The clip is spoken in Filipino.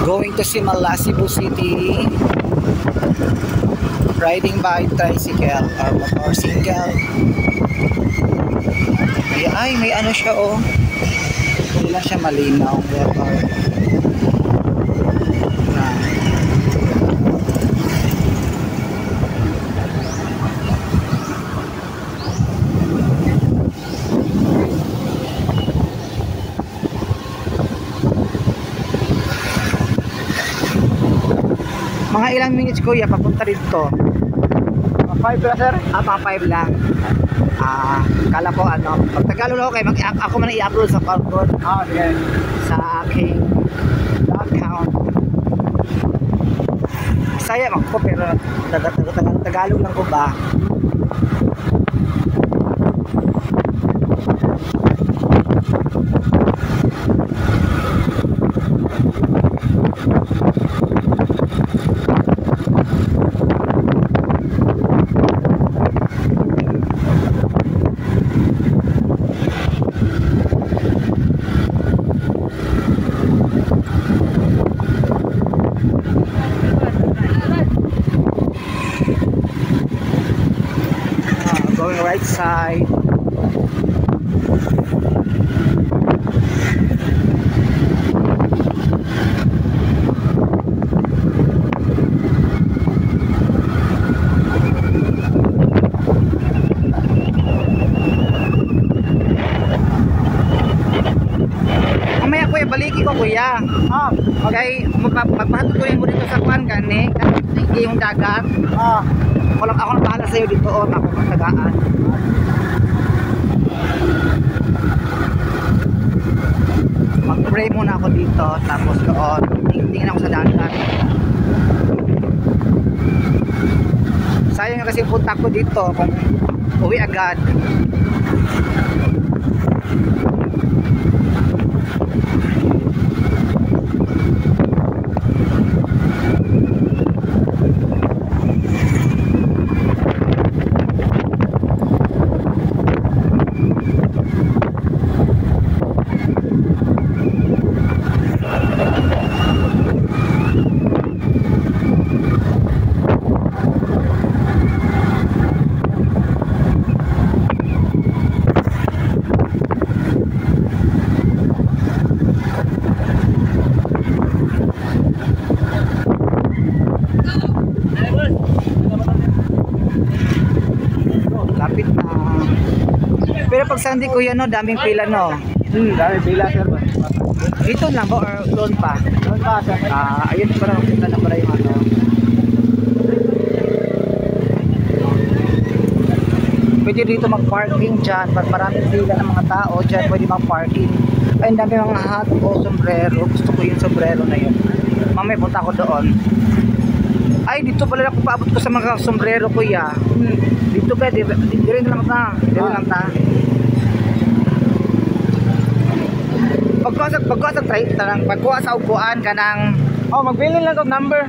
Going to Simala, Cebu City. Riding by tricycle or motorcycle. Ay, may ano siya oh. Hindi lang siya malinaw. Mga ilang minutes kuya papunta dito? 5 lang sir? Mga 5 lang. Kala ko ano, pag Tagalog ako kayo, ako man i-upload sa Falcon. Sige. Sa aking account. Saya ako pero Tagalog lang ko ba? Going right side. Mamaya kuya, baliki ko kuya. Okay, magpahatutuin mo dito sa kuan gani, kasi yung dagat. Ako lang bahala sa iyo dito o ako magtagaan. Mag-pray muna ako dito tapos doon tingin ako sa dagat. Sayang kasi punta ko dito kung uwi agad. Lapit na. Pero pag Sunday kuya no, daming pila no. Daming pila sir. Ito lang ba or doon pa? Doon pa sir. Ayun pala nakita na pala yung ano. Pwede dito mag-parking dyan. Pag maraming pila ng mga tao dyan, pwede mag-parking. Ay, ang dami mga hat o sombrero. Gusto ko yung sombrero na yun. Mamaya punta ako doon. Ay, dito pala ako paabot ko sa mga sombrero kuya. Dito ba? Di rin lang ta. Di rin lang ta. Pagkuha sa upuan ka ng... Magbili lang ng number.